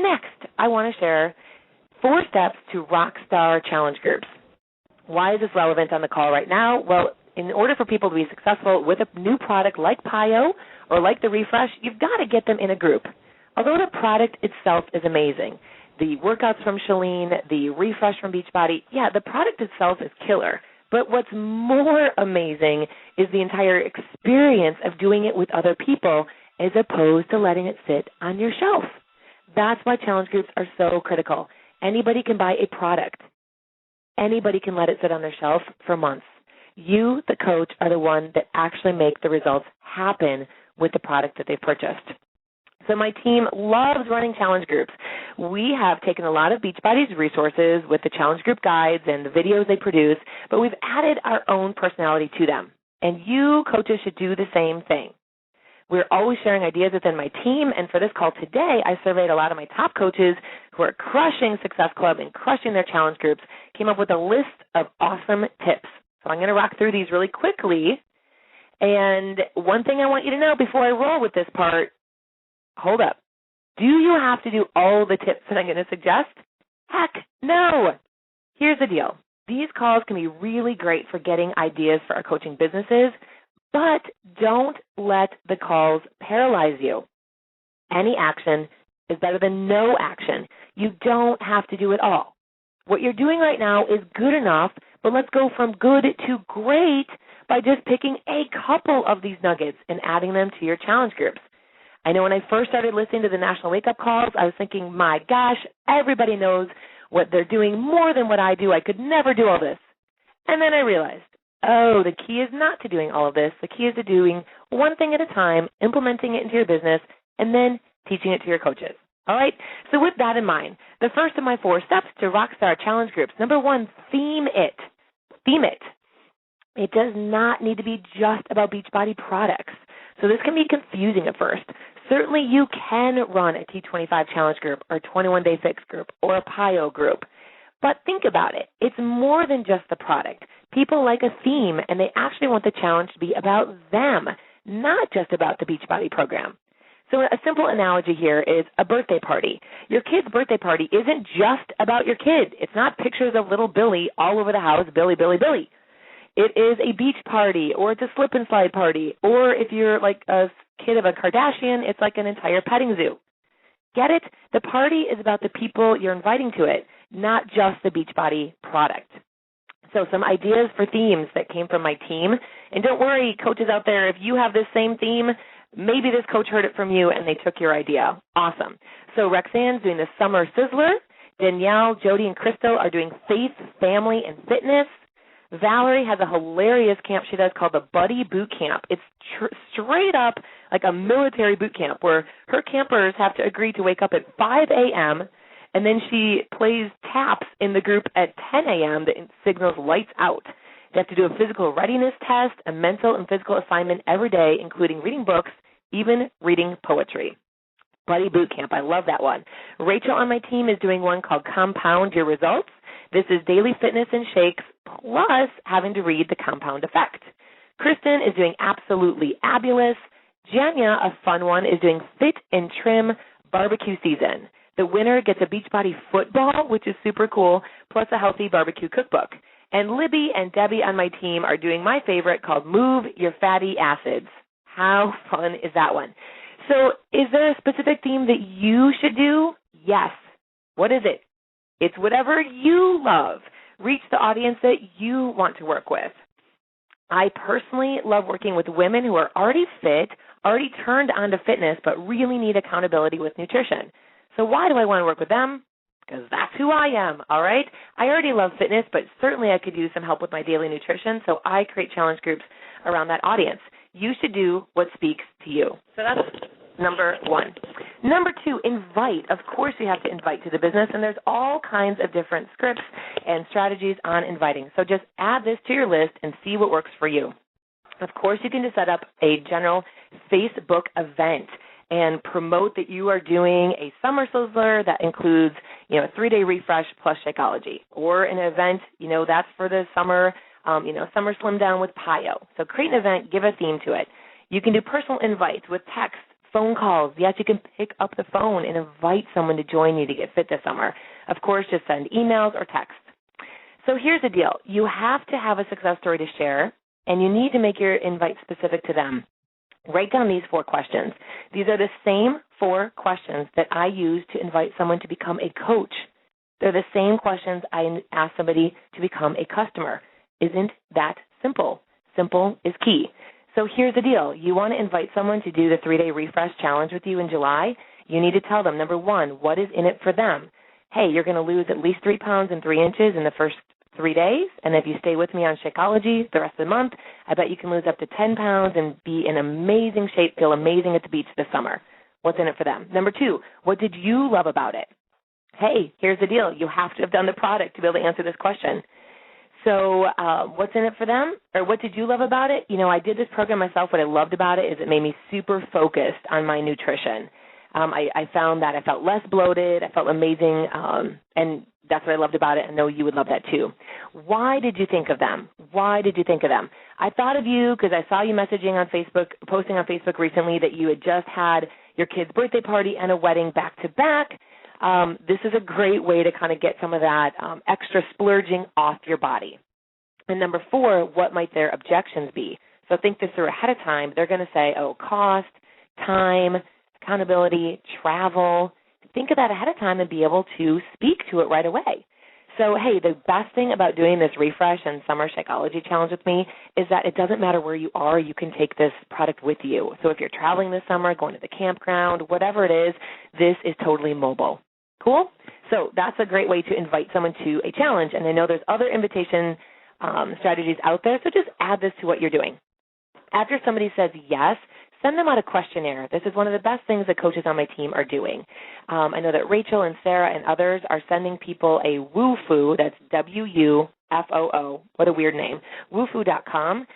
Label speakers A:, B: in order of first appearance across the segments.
A: Next, I want to share 4 steps to RockSTAR challenge groups. Why is this relevant on the call right now? Well, in order for people to be successful with a new product like PIO or like the refresh, you've got to get them in a group. Although the product itself is amazing, the workouts from Chalene, the refresh from Beachbody, the product itself is killer. But what's more amazing is the entire experience of doing it with other people as opposed to letting it sit on your shelf. That's why challenge groups are so critical. Anybody can buy a product. Anybody can let it sit on their shelf for months. You, the coach, are the one that actually make the results happen with the product that they've purchased. So my team loves running challenge groups. We have taken a lot of Beachbody's resources with the challenge group guides and the videos they produce, but we've added our own personality to them. And you, coaches, should do the same thing. We're always sharing ideas within my team, and for this call today, I surveyed a lot of my top coaches who are crushing Success Club and crushing their challenge groups, came up with a list of awesome tips. So I'm going to rock through these really quickly. And one thing I want you to know before I roll with this part, hold up. Do you have to do all the tips that I'm going to suggest? Heck, no. Here's the deal. These calls can be really great for getting ideas for our coaching businesses, but don't let the calls paralyze you. Any action is better than no action. You don't have to do it all. What you're doing right now is good enough, but let's go from good to great by just picking a couple of these nuggets and adding them to your challenge groups. I know when I first started listening to the National Wake Up Calls, I was thinking, my gosh, everybody knows what they're doing more than what I do. I could never do all this. And then I realized, the key is not to doing all of this. The key is to doing one thing at a time, implementing it into your business, and then teaching it to your coaches. All right? So with that in mind, the first of my 4 steps to RockSTAR challenge groups. Number 1, theme it. Theme it. It does not need to be just about Beachbody products. So this can be confusing at first. Certainly you can run a T25 challenge group or a 21-day fix group or a PIO group. But think about it. It's more than just the product. People like a theme, and they actually want the challenge to be about them, not just about the Beachbody program. So a simple analogy here is a birthday party. Your kid's birthday party isn't just about your kid. It's not pictures of little Billy all over the house, Billy, Billy, Billy. It is a beach party, or it's a slip and slide party, or if you're like a kid of a Kardashian, it's like an entire petting zoo. Get it? The party is about the people you're inviting to it, not just the Beachbody product. So some ideas for themes that came from my team. And don't worry, coaches out there, if you have this same theme, maybe this coach heard it from you and they took your idea. Awesome. So Rexanne's doing the Summer Sizzler. Danielle, Jody, and Crystal are doing faith, family, and fitness. Valerie has a hilarious camp she does called the Buddy Boot Camp. It's straight up like a military boot camp where her campers have to agree to wake up at 5 a.m., and then she plays taps in the group at 10 a.m. that signals lights out. They have to do a physical readiness test, a mental and physical assignment every day, including reading books, even reading poetry. Buddy Boot Camp, I love that one. Rachel on my team is doing one called Compound Your Results. This is daily fitness and shakes plus having to read the compound effect. Kristen is doing Absolutely Abulous. Janya, a fun one, is doing Fit and Trim Barbecue Season. The winner gets a Beachbody football, which is super cool, plus a healthy barbecue cookbook. And Libby and Debbie on my team are doing my favorite called Move Your Fatty Acids. How fun is that one? So is there a specific theme that you should do? Yes. What is it? It's whatever you love. Reach the audience that you want to work with. I personally love working with women who are already fit, already turned on to fitness, but really need accountability with nutrition. So why do I want to work with them? Because that's who I am, all right? I already love fitness, but certainly I could use some help with my daily nutrition, so I create challenge groups around that audience. You should do what speaks to you. So that's number 1. Number 2, invite. Of course you have to invite to the business, and there's all kinds of different scripts and strategies on inviting. So just add this to your list and see what works for you. Of course, you can just set up a general Facebook event and promote that you are doing a Summer Sizzler that includes, a 3-day refresh plus Shakeology, or an event, that's for the summer, Summer Slim Down with PIO. So create an event, give a theme to it. You can do personal invites with text, Phone calls. Yes, you can pick up the phone and invite someone to join you to get fit this summer. Of course, just send emails or text. So here's the deal. You have to have a success story to share, and you need to make your invite specific to them. Write down these 4 questions. These are the same 4 questions that I use to invite someone to become a coach. They're the same questions I ask somebody to become a customer. Isn't that simple? Simple is key. So here's the deal. You want to invite someone to do the 3-day refresh challenge with you in July. You need to tell them, number 1, what is in it for them? Hey, you're going to lose at least 3 pounds and 3 inches in the first 3 days, and if you stay with me on Shakeology the rest of the month, I bet you can lose up to 10 pounds and be in amazing shape, feel amazing at the beach this summer. What's in it for them? Number 2, what did you love about it? Hey, here's the deal. You have to have done the product to be able to answer this question. So what's in it for them, or what did you love about it? I did this program myself. What I loved about it is it made me super focused on my nutrition. I found that I felt less bloated. I felt amazing, and that's what I loved about it. I know you would love that too. Why did you think of them? Why did you think of them? I thought of you because I saw you messaging on Facebook, posting on Facebook recently that you had just had your kid's birthday party and a wedding back to back. This is a great way to kind of get some of that extra splurging off your body. And number 4, what might their objections be? So think this through ahead of time. They're going to say, cost, time, accountability, travel. Think of that ahead of time and be able to speak to it right away. So, hey, the best thing about doing this refresh and summer Shakeology challenge with me is that it doesn't matter where you are. You can take this product with you. So if you're traveling this summer, going to the campground, whatever it is, this is totally mobile. Cool? So that's a great way to invite someone to a challenge. And I know there's other invitation strategies out there, so just add this to what you're doing. After somebody says yes, send them out a questionnaire. This is one of the best things that coaches on my team are doing. I know that Rachel and Sarah and others are sending people a WooFoo, that's WUFOO, what a weird name, woofoo.com.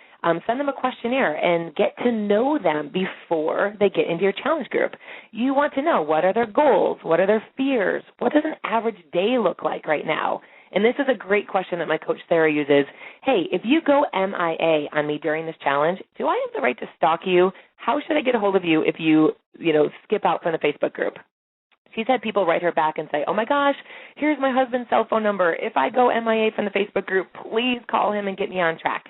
A: Send them a questionnaire and get to know them before they get into your challenge group. You want to know, what are their goals? What are their fears? What does an average day look like right now? And this is a great question that my coach Sarah uses. Hey, if you go MIA on me during this challenge, do I have the right to stalk you? How should I get a hold of you if you skip out from the Facebook group? She's had people write her back and say, oh, my gosh, here's my husband's cell phone number. If I go MIA from the Facebook group, please call him and get me on track.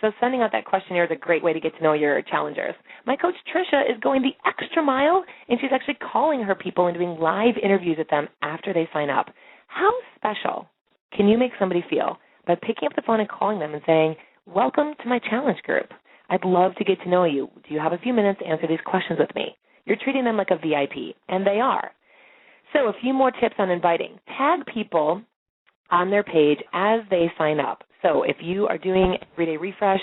A: So sending out that questionnaire is a great way to get to know your challengers. My coach, Tricia, is going the extra mile, and she's actually calling her people and doing live interviews with them after they sign up. How special can you make somebody feel by picking up the phone and calling them and saying, welcome to my challenge group. I'd love to get to know you. Do you have a few minutes to answer these questions with me? You're treating them like a VIP, and they are. So a few more tips on inviting. Tag people on their page as they sign up. So if you are doing Everyday Refresh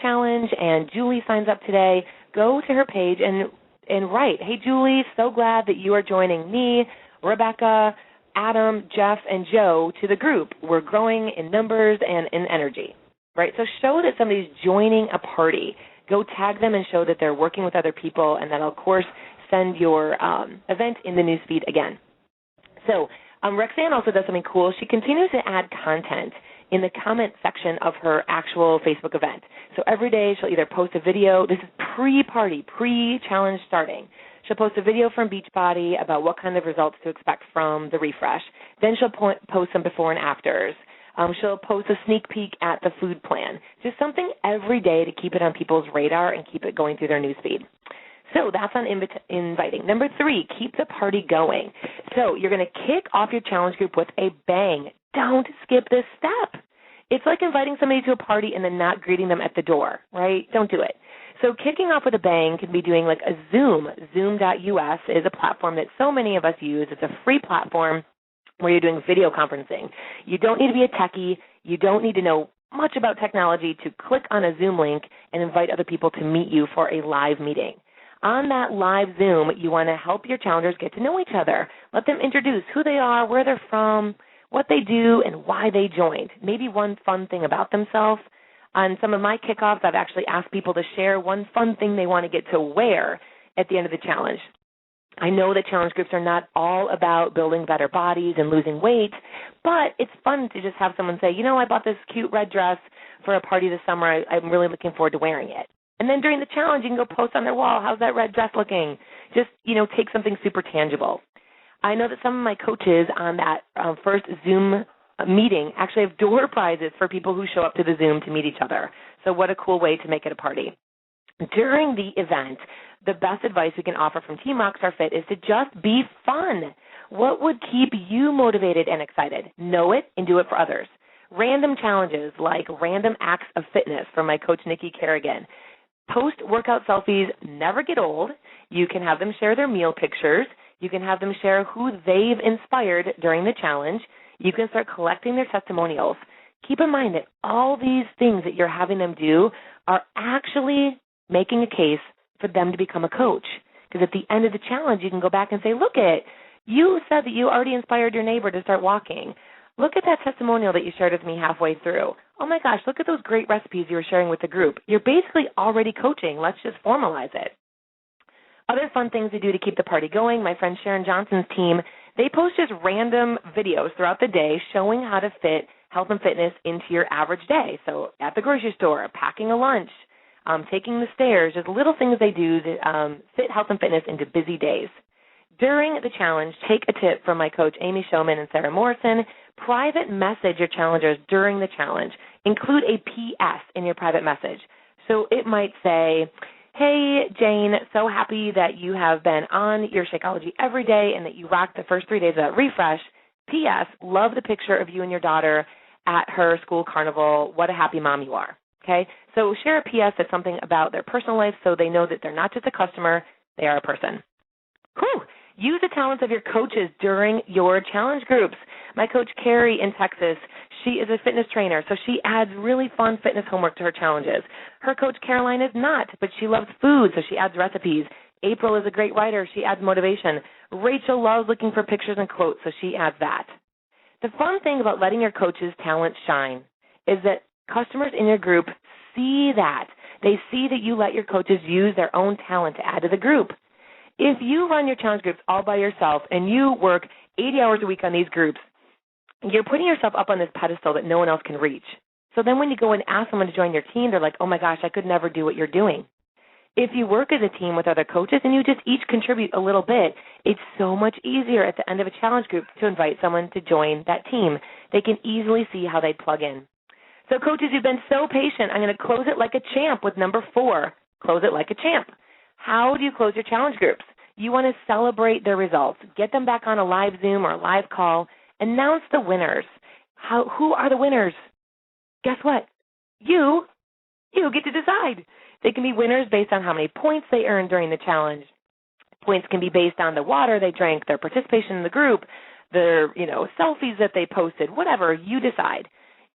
A: Challenge and Julie signs up today, go to her page and write, hey, Julie, so glad that you are joining me, Rebecca, Adam, Jeff, and Joe to the group. We're growing in numbers and in energy, right? So show that somebody's joining a party. Go tag them and show that they're working with other people, and then, of course, send your event in the newsfeed again. So Roxanne also does something cool. She continues to add content in the comment section of her actual Facebook event. So every day she'll either post a video. This is pre-party, pre-challenge starting. She'll post a video from Beachbody about what kind of results to expect from the refresh. Then she'll post some before and afters. She'll post a sneak peek at the food plan. Just something every day to keep it on people's radar and keep it going through their newsfeed. So that's on inviting. Number 3, keep the party going. So you're going to kick off your challenge group with a bang. Don't skip this step. It's like inviting somebody to a party and then not greeting them at the door, right? Don't do it. So kicking off with a bang can be doing like a Zoom. Zoom.us is a platform that so many of us use. It's a free platform where you're doing video conferencing. You don't need to be a techie. You don't need to know much about technology to click on a Zoom link and invite other people to meet you for a live meeting. On that live Zoom, you want to help your challengers get to know each other. Let them introduce who they are, where they're from, what they do, and why they joined. Maybe one fun thing about themselves. On some of my kickoffs, I've actually asked people to share one fun thing they want to get to wear at the end of the challenge. I know that challenge groups are not all about building better bodies and losing weight, but it's fun to just have someone say, I bought this cute red dress for a party this summer. I'm really looking forward to wearing it. And then during the challenge, you can go post on their wall, how's that red dress looking? Just, take something super tangible. I know that some of my coaches on that first Zoom meeting actually have door prizes for people who show up to the Zoom to meet each other. So what a cool way to make it a party. During the event, the best advice we can offer from Team RockSTAR Fit is to just be fun. What would keep you motivated and excited? Know it and do it for others. Random challenges like random acts of fitness from my coach, Nikki Kerrigan. Post-workout selfies never get old. You can have them share their meal pictures. You can have them share who they've inspired during the challenge. You can start collecting their testimonials. Keep in mind that all these things that you're having them do are actually making a case for them to become a coach. Because at the end of the challenge, you can go back and say, look at, you said that you already inspired your neighbor to start walking. Look at that testimonial that you shared with me halfway through. Oh my gosh, look at those great recipes you were sharing with the group. You're basically already coaching. Let's just formalize it. Other fun things to do to keep the party going, my friend Sharon Johnson's team, they post just random videos throughout the day showing how to fit health and fitness into your average day. So at the grocery store, packing a lunch, taking the stairs, just little things they do to fit health and fitness into busy days. During the challenge, take a tip from my coach Amy Showman and Sarah Morrison. Private message your challengers during the challenge. Include a PS in your private message. So it might say, hey, Jane, so happy that you have been on your Shakeology every day and that you rocked the first 3 days of that refresh. P.S., love the picture of you and your daughter at her school carnival. What a happy mom you are. Okay? So share a P.S. that's something about their personal life so they know that they're not just a customer, they are a person. Whew. Use the talents of your coaches during your challenge groups. My coach, Carrie, in Texas, she is a fitness trainer, so she adds really fun fitness homework to her challenges. Her coach, Caroline, is not, but she loves food, so she adds recipes. April is a great writer. She adds motivation. Rachel loves looking for pictures and quotes, so she adds that. The fun thing about letting your coaches' talents shine is that customers in your group see that. They see that you let your coaches use their own talent to add to the group. If you run your challenge groups all by yourself and you work 80 hours a week on these groups, you're putting yourself up on this pedestal that no one else can reach. So then when you go and ask someone to join your team, they're like, oh my gosh, I could never do what you're doing. If you work as a team with other coaches and you just each contribute a little bit, it's so much easier at the end of a challenge group to invite someone to join that team. They can easily see how they plug in. So coaches, you've been so patient. I'm going to close it like a champ with number 4. Close it like a champ. How do you close your challenge groups? You want to celebrate their results. Get them back on a live Zoom or a live call. Announce the winners. Who are the winners? Guess what? You get to decide. They can be winners based on how many points they earned during the challenge. Points can be based on the water they drank, their participation in the group, their selfies that they posted, whatever. You decide.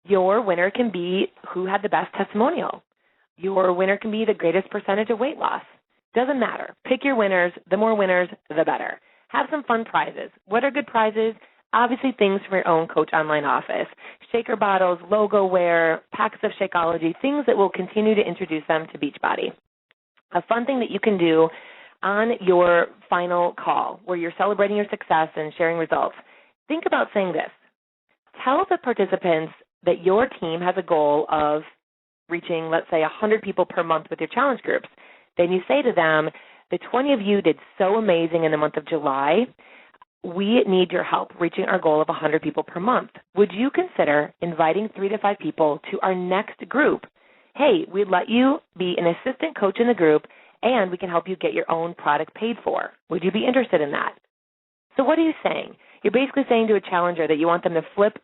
A: Your winner can be who had the best testimonial. Your winner can be the greatest percentage of weight loss. Doesn't matter. Pick your winners. The more winners, the better. Have some fun prizes. What are good prizes? Obviously things from your own Coach Online office. Shaker bottles, logo wear, packs of Shakeology, things that will continue to introduce them to Beachbody. A fun thing that you can do on your final call where you're celebrating your success and sharing results, think about saying this. Tell the participants that your team has a goal of reaching, let's say, 100 people per month with your challenge groups. Then you say to them, the 20 of you did so amazing in the month of July. We need your help reaching our goal of 100 people per month. Would you consider inviting 3 to 5 people to our next group? Hey, we'd let you be an assistant coach in the group, and we can help you get your own product paid for. Would you be interested in that? So what are you saying? You're basically saying to a challenger that you want them to flip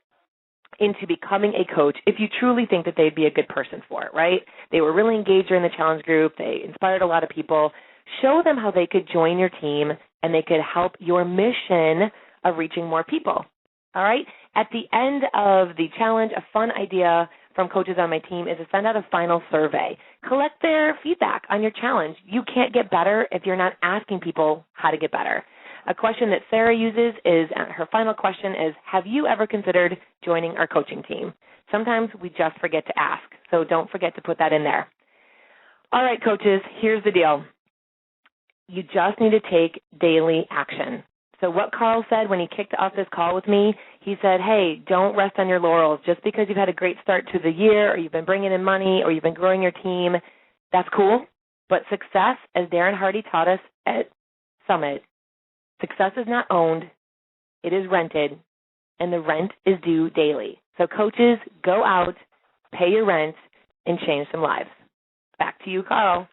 A: into becoming a coach if you truly think that they'd be a good person for it, right? They were really engaged during the challenge group. They inspired a lot of people. Show them how they could join your team and they could help your mission of reaching more people, all right? At the end of the challenge, a fun idea from coaches on my team is to send out a final survey. Collect their feedback on your challenge. You can't get better if you're not asking people how to get better. A question that Sarah uses is, her final question is, have you ever considered joining our coaching team? Sometimes we just forget to ask, so don't forget to put that in there. All right, coaches, here's the deal. You just need to take daily action. So what Carl said when he kicked off this call with me, he said, hey, don't rest on your laurels. Just because you've had a great start to the year or you've been bringing in money or you've been growing your team, that's cool. But success, as Darren Hardy taught us at Summit, success is not owned, it is rented, and the rent is due daily. So coaches, go out, pay your rent, and change some lives. Back to you, Carl.